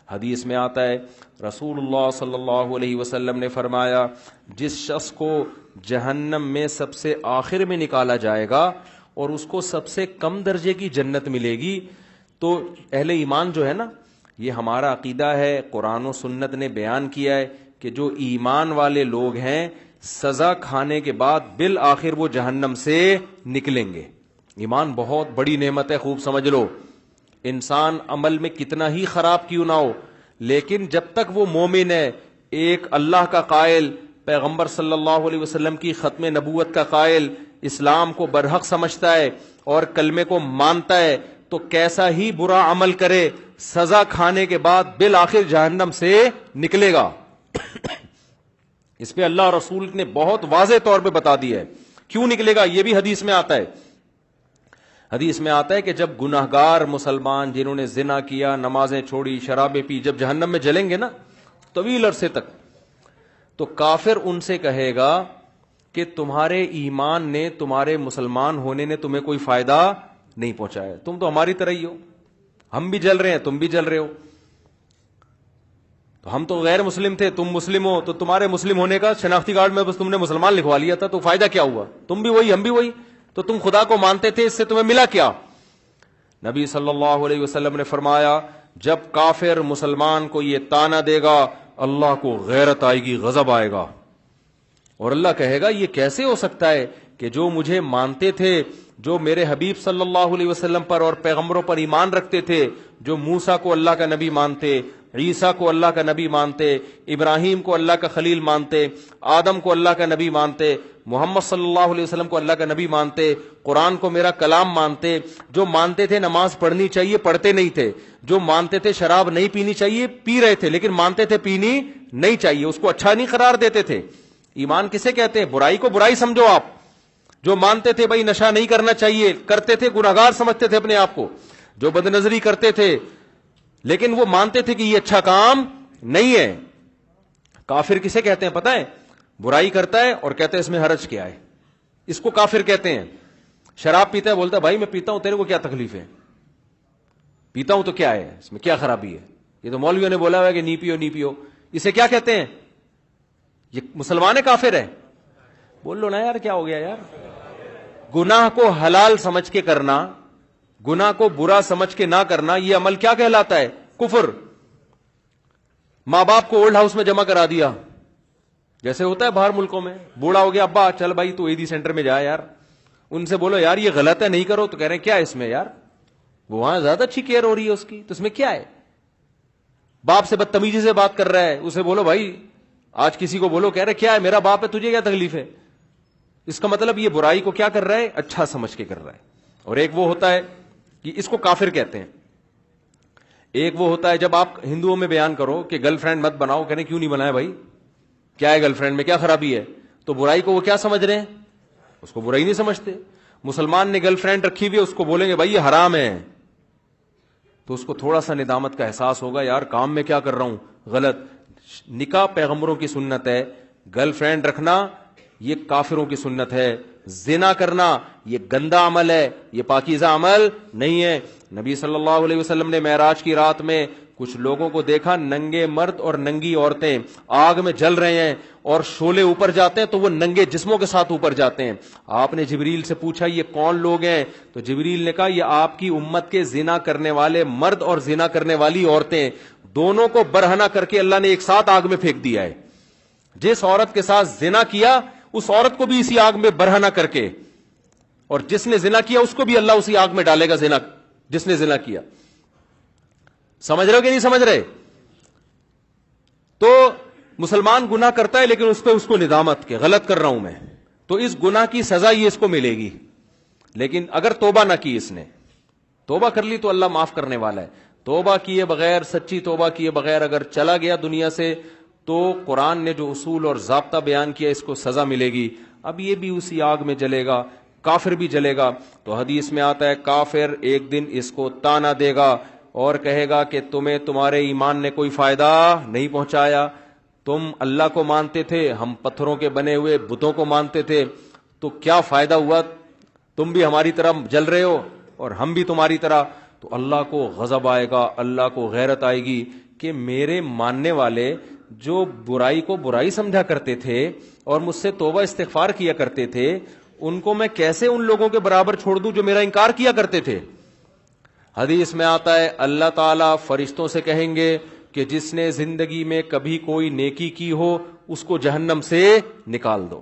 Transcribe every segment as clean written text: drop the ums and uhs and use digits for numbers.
حدیث میں آتا ہے رسول اللہ صلی اللہ علیہ وسلم نے فرمایا جس شخص کو جہنم میں سب سے آخر میں نکالا جائے گا اور اس کو سب سے کم درجے کی جنت ملے گی، تو اہل ایمان جو ہے نا، یہ ہمارا عقیدہ ہے، قرآن و سنت نے بیان کیا ہے کہ جو ایمان والے لوگ ہیں سزا کھانے کے بعد بالآخر وہ جہنم سے نکلیں گے۔ ایمان بہت بڑی نعمت ہے، خوب سمجھ لو۔ انسان عمل میں کتنا ہی خراب کیوں نہ ہو، لیکن جب تک وہ مومن ہے، ایک اللہ کا قائل، پیغمبر صلی اللہ علیہ وسلم کی ختم نبوت کا قائل، اسلام کو برحق سمجھتا ہے اور کلمے کو مانتا ہے، تو کیسا ہی برا عمل کرے سزا کھانے کے بعد بالآخر جہنم سے نکلے گا۔ اس پہ اللہ رسول نے بہت واضح طور پہ بتا دیا ہے کیوں نکلے گا، یہ بھی حدیث میں آتا ہے۔ حدیث میں آتا ہے کہ جب گناہگار مسلمان جنہوں نے زنا کیا، نمازیں چھوڑی، شرابیں پی، جب جہنم میں جلیں گے نا طویل عرصے تک، تو کافر ان سے کہے گا کہ تمہارے ایمان نے، تمہارے مسلمان ہونے نے تمہیں کوئی فائدہ نہیں پہنچایا، تم تو ہماری طرح ہی ہو، ہم بھی جل رہے ہیں تم بھی جل رہے ہو، تو ہم تو غیر مسلم تھے تم مسلم ہو، تو تمہارے مسلم ہونے کا شناختی کارڈ میں بس تم نے مسلمان لکھوا لیا تھا، تو فائدہ کیا ہوا؟ تم بھی وہی ہم بھی وہی، تو تم خدا کو مانتے تھے، اس سے تمہیں ملا کیا؟ نبی صلی اللہ علیہ وسلم نے فرمایا جب کافر مسلمان کو یہ طعنہ دے گا اللہ کو غیرت آئے گی، غضب آئے گا، اور اللہ کہے گا یہ کیسے ہو سکتا ہے کہ جو مجھے مانتے تھے، جو میرے حبیب صلی اللہ علیہ وسلم پر اور پیغمبروں پر ایمان رکھتے تھے، جو موسیٰ کو اللہ کا نبی مانتے، عیسیٰ کو اللہ کا نبی مانتے، ابراہیم کو اللہ کا خلیل مانتے، آدم کو اللہ کا نبی مانتے، محمد صلی اللہ علیہ وسلم کو اللہ کا نبی مانتے، قرآن کو میرا کلام مانتے، جو مانتے تھے نماز پڑھنی چاہیے پڑھتے نہیں تھے، جو مانتے تھے شراب نہیں پینی چاہیے پی رہے تھے، لیکن مانتے تھے پینی نہیں چاہیے، اس کو اچھا نہیں قرار دیتے تھے۔ ایمان کسے کہتے ہیں؟ برائی کو برائی سمجھو آپ۔ جو مانتے تھے بھائی نشہ نہیں کرنا چاہیے، کرتے تھے، گناہگار سمجھتے تھے اپنے آپ کو، جو بدنظری کرتے تھے لیکن وہ مانتے تھے کہ یہ اچھا کام نہیں ہے۔ کافر کسے کہتے ہیں پتہ ہے؟ برائی کرتا ہے اور کہتا ہے اس میں حرج کیا ہے، اس کو کافر کہتے ہیں۔ شراب پیتا ہے، بولتا ہے بھائی میں پیتا ہوں، تیرے کو کیا تکلیف ہے؟ پیتا ہوں تو کیا ہے، اس میں کیا خرابی ہے؟ یہ تو مولویوں نے بولا ہوا ہے کہ نہیں پیو نہیں پیو، اسے کیا کہتے ہیں؟ یہ مسلمان ہے کافر ہے؟ بول لو نا یار، کیا ہو گیا یار؟ گناہ کو حلال سمجھ کے کرنا، گناہ کو برا سمجھ کے نہ کرنا، یہ عمل کیا کہلاتا ہے؟ کفر۔ ماں باپ کو اولڈ ہاؤس میں جمع کرا دیا، جیسے ہوتا ہے باہر ملکوں میں، بوڑھا ہو گیا ابا چل بھائی تو ایدی سینٹر میں جا یار، ان سے بولو یار یہ غلط ہے نہیں کرو، تو کہہ رہے ہیں کیا ہے اس میں یار، وہ وہاں زیادہ اچھی کیئر ہو رہی ہے اس کی، تو اس میں کیا ہے؟ باپ سے بدتمیزی سے بات کر رہا ہے، اسے بولو بھائی، آج کسی کو بولو، کہہ رہے کیا ہے میرا باپ ہے تجھے کیا تکلیف ہے؟ اس کا مطلب یہ برائی کو کیا کر رہا ہے؟ اچھا سمجھ کے کر رہا ہے۔ اور ایک وہ ہوتا ہے کہ اس کو کافر کہتے ہیں، ایک وہ ہوتا ہے جب آپ ہندوؤں میں بیان کرو کہ گرل فرینڈ مت بناؤ، کہنے کیوں نہیں بنایا بھائی، کیا ہے گرل فرینڈ میں کیا خرابی ہے؟ تو برائی کو وہ کیا سمجھ رہے ہیں؟ اس کو برائی نہیں سمجھتے۔ مسلمان نے گرل فرینڈ رکھی ہوئی ہے، اس کو بولیں گے بھائی یہ حرام ہے، تو اس کو تھوڑا سا ندامت کا احساس ہوگا، یار کام میں کیا کر رہا ہوں غلط۔ نکاح پیغمبروں کی سنت ہے، گرل فرینڈ رکھنا یہ کافروں کی سنت ہے، زنا کرنا یہ گندا عمل ہے، یہ پاکیزہ عمل نہیں ہے۔ نبی صلی اللہ علیہ وسلم نے معراج کی رات میں کچھ لوگوں کو دیکھا، ننگے مرد اور ننگی عورتیں آگ میں جل رہے ہیں، اور شعلے اوپر جاتے ہیں تو وہ ننگے جسموں کے ساتھ اوپر جاتے ہیں۔ آپ نے جبریل سے پوچھا یہ کون لوگ ہیں؟ تو جبریل نے کہا یہ آپ کی امت کے زنا کرنے والے مرد اور زنا کرنے والی عورتیں، دونوں کو برہنہ کر کے اللہ نے ایک ساتھ آگ میں پھینک دیا ہے۔ جس عورت کے ساتھ زنا کیا اس عورت کو بھی اسی آگ میں برہنہ کر کے، اور جس نے زنا کیا اس کو بھی اللہ اسی آگ میں ڈالے گا، زنا جس نے زنا کیا۔ سمجھ رہے ہو کہ نہیں سمجھ رہے؟ تو مسلمان گناہ کرتا ہے لیکن اس پہ اس کو ندامت کہ غلط کر رہا ہوں میں، تو اس گناہ کی سزا یہ اس کو ملے گی۔ لیکن اگر توبہ نہ کی، اس نے توبہ کر لی تو اللہ معاف کرنے والا ہے۔ توبہ کیے بغیر، سچی توبہ کیے بغیر اگر چلا گیا دنیا سے تو قرآن نے جو اصول اور ضابطہ بیان کیا اس کو سزا ملے گی۔ اب یہ بھی اسی آگ میں جلے گا، کافر بھی جلے گا۔ تو حدیث میں آتا ہے کافر ایک دن اس کو طعنہ دے گا اور کہے گا کہ تمہیں تمہارے ایمان نے کوئی فائدہ نہیں پہنچایا، تم اللہ کو مانتے تھے، ہم پتھروں کے بنے ہوئے بتوں کو مانتے تھے، تو کیا فائدہ ہوا؟ تم بھی ہماری طرح جل رہے ہو اور ہم بھی تمہاری طرح۔ تو اللہ کو غضب آئے گا, اللہ کو غیرت آئے گی کہ میرے ماننے والے جو برائی کو برائی سمجھا کرتے تھے اور مجھ سے توبہ استغفار کیا کرتے تھے, ان کو میں کیسے ان لوگوں کے برابر چھوڑ دوں جو میرا انکار کیا کرتے تھے. حدیث میں آتا ہے اللہ تعالیٰ فرشتوں سے کہیں گے کہ جس نے زندگی میں کبھی کوئی نیکی کی ہو اس کو جہنم سے نکال دو.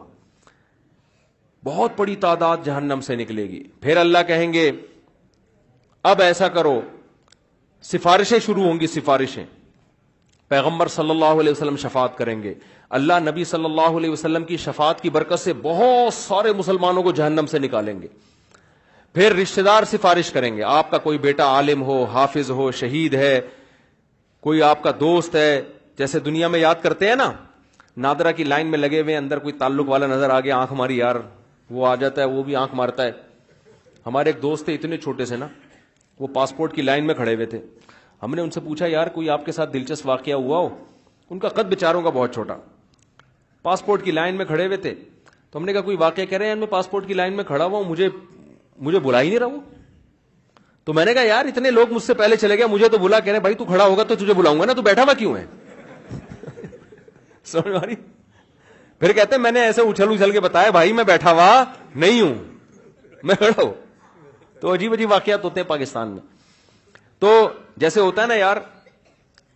بہت بڑی تعداد جہنم سے نکلے گی. پھر اللہ کہیں گے اب ایسا کرو, سفارشیں شروع ہوں گی, سفارشیں. پیغمبر صلی اللہ علیہ وسلم شفاعت کریں گے, اللہ نبی صلی اللہ علیہ وسلم کی شفاعت کی برکت سے بہت سارے مسلمانوں کو جہنم سے نکالیں گے. پھر رشتہ دار سفارش کریں گے, آپ کا کوئی بیٹا عالم ہو, حافظ ہو, شہید ہے, کوئی آپ کا دوست ہے, جیسے دنیا میں یاد کرتے ہیں نا, نادرا کی لائن میں لگے ہوئے, اندر کوئی تعلق والا نظر آ گیا, آنکھ ماری یار, وہ آ جاتا ہے, وہ بھی آنکھ مارتا ہے. ہمارے ایک دوست تھے اتنے چھوٹے سے نا, وہ پاسپورٹ کی لائن میں کھڑے ہوئے تھے. ہم نے ان سے پوچھا یار کوئی آپ کے ساتھ دلچسپ واقعہ ہوا ہو؟ ان کا قد بیچاروں کا بہت چھوٹا, پاسپورٹ کی لائن میں کھڑے ہوئے تھے. تو ہم نے کہا کوئی واقعہ, کہہ رہے ہیں میں پاسپورٹ کی لائن میں کھڑا ہوا ہوں, مجھے بلا ہی نہیں رہا. تو میں نے کہا یار اتنے لوگ مجھ سے پہلے چلے گئے, مجھے تو بلا, کہہ رہے بھائی تو کھڑا ہوگا تو تجھے بلاؤں گا نا, تو بیٹھا ہوا کیوں ہے؟ سمجھ آ رہی؟ پھر کہتے ہیں میں نے ایسے اچھل کے بتایا بھائی میں بیٹھا ہوا نہیں ہوں, میں کھڑا ہوں. تو عجیب عجیب واقعات ہوتے ہیں پاکستان میں. تو جیسے ہوتا ہے نا یار,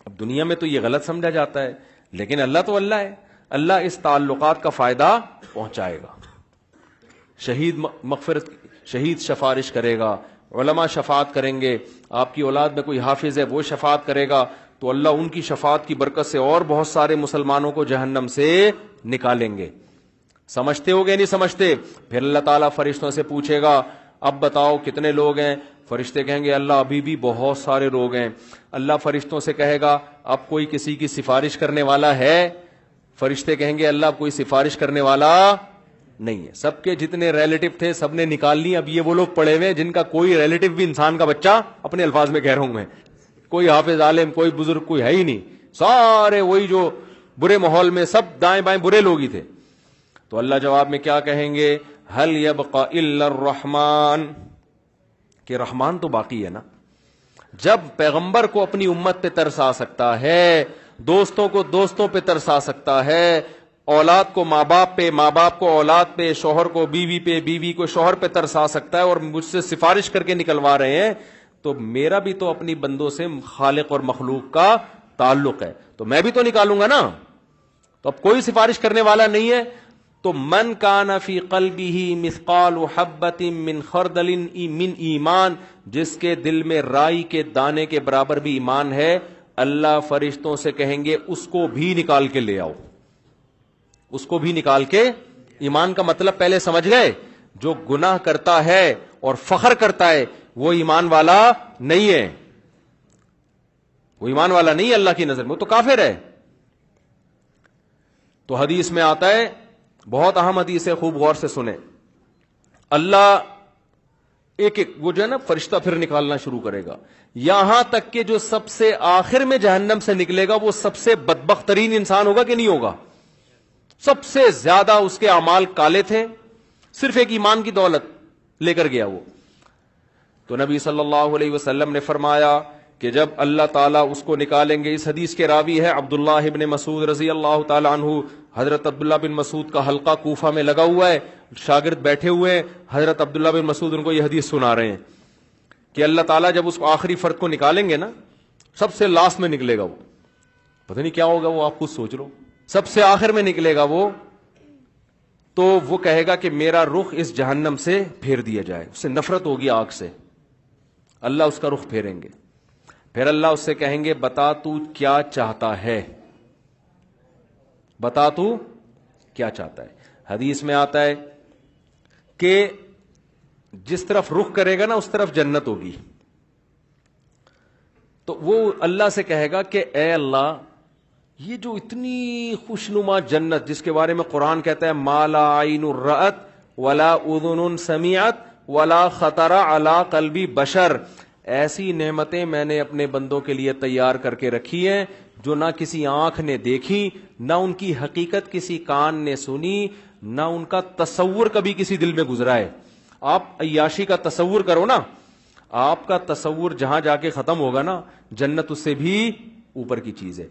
اب دنیا میں تو یہ غلط سمجھا جاتا ہے, لیکن اللہ تو اللہ ہے, اللہ اس تعلقات کا فائدہ پہنچائے گا. شہید سفارش کرے گا, علماء شفاعت کریں گے, آپ کی اولاد میں کوئی حافظ ہے وہ شفاعت کرے گا, تو اللہ ان کی شفاعت کی برکت سے اور بہت سارے مسلمانوں کو جہنم سے نکالیں گے. سمجھتے ہو گے نہیں سمجھتے؟ پھر اللہ تعالیٰ فرشتوں سے پوچھے گا اب بتاؤ کتنے لوگ ہیں؟ فرشتے کہیں گے اللہ ابھی بھی بہت سارے لوگ ہیں. اللہ فرشتوں سے کہے گا اب کوئی کسی کی سفارش کرنے والا ہے؟ فرشتے کہیں گے اللہ اب کوئی سفارش کرنے والا نہیں ہے. سب کے جتنے ریلیٹو تھے سب نے نکال لی. اب یہ وہ لوگ پڑے ہوئے جن کا کوئی ریلیٹو بھی انسان کا بچہ, اپنے الفاظ میں کہہ رہا ہوں میں, کوئی حافظ عالم کوئی بزرگ کوئی ہے ہی نہیں, سارے وہی جو برے ماحول میں سب دائیں بائیں برے لوگ ہی تھے. تو اللہ جواب میں کیا کہیں گے, هل يبقى الا الرحمن, کہ رحمان تو باقی ہے نا. جب پیغمبر کو اپنی امت پہ ترس آ سکتا ہے, دوستوں کو دوستوں پہ ترس آ سکتا ہے, اولاد کو ماں باپ پہ, ماں باپ کو اولاد پہ, شوہر کو بیوی پہ, بیوی کو شوہر پہ ترس آ سکتا ہے, اور مجھ سے سفارش کر کے نکلوا رہے ہیں, تو میرا بھی تو اپنی بندوں سے خالق اور مخلوق کا تعلق ہے, تو میں بھی تو نکالوں گا نا. تو اب کوئی سفارش کرنے والا نہیں ہے. تو من کان فی قلبہ مثقال حبۃ من خردل من ایمان, جس کے دل میں رائی کے دانے کے برابر بھی ایمان ہے, اللہ فرشتوں سے کہیں گے اس کو بھی نکال کے لے آؤ, اس کو بھی نکال کے. ایمان کا مطلب پہلے سمجھ گئے؟ جو گناہ کرتا ہے اور فخر کرتا ہے وہ ایمان والا نہیں ہے, وہ ایمان والا نہیں ہے اللہ کی نظر میں, وہ تو کافر ہے. تو حدیث میں آتا ہے, بہت اہم حدیث ہے, خوب غور سے سنیں. اللہ ایک ایک وہ جو ہے نا فرشتہ پھر نکالنا شروع کرے گا, یہاں تک کہ جو سب سے آخر میں جہنم سے نکلے گا وہ سب سے بدبخت ترین انسان ہوگا کہ نہیں ہوگا؟ سب سے زیادہ اس کے اعمال کالے تھے, صرف ایک ایمان کی دولت لے کر گیا وہ. تو نبی صلی اللہ علیہ وسلم نے فرمایا کہ جب اللہ تعالیٰ اس کو نکالیں گے, اس حدیث کے راوی ہے عبداللہ ابن مسعود رضی اللہ تعالی عنہ. حضرت عبداللہ بن مسعود کا حلقہ کوفہ میں لگا ہوا ہے, شاگرد بیٹھے ہوئے ہیں, حضرت عبداللہ بن مسعود ان کو یہ حدیث سنا رہے ہیں کہ اللہ تعالیٰ جب اس کو آخری فرد کو نکالیں گے نا, سب سے لاسٹ میں نکلے گا وہ, پتہ نہیں کیا ہوگا وہ, آپ خود سوچ لو, سب سے آخر میں نکلے گا وہ, تو وہ کہے گا کہ میرا رخ اس جہنم سے پھیر دیا جائے, اس سے نفرت ہوگی آگ سے, اللہ اس کا رخ پھیریں گے. پھر اللہ اس سے کہیں گے بتا تو کیا چاہتا ہے, بتا تو کیا چاہتا ہے. حدیث میں آتا ہے کہ جس طرف رخ کرے گا نا اس طرف جنت ہوگی. تو وہ اللہ سے کہے گا کہ اے اللہ, یہ جو اتنی خوشنما جنت جس کے بارے میں قرآن کہتا ہے ما لا عین رأت ولا اذن سمعت ولا خطر علی قلب بشر, ایسی نعمتیں میں نے اپنے بندوں کے لیے تیار کر کے رکھی ہیں جو نہ کسی آنکھ نے دیکھی, نہ ان کی حقیقت کسی کان نے سنی, نہ ان کا تصور کبھی کسی دل میں گزرا ہے. آپ عیاشی کا تصور کرو نا, آپ کا تصور جہاں جا کے ختم ہوگا نا، جنت اس سے بھی اوپر کی چیز ہے.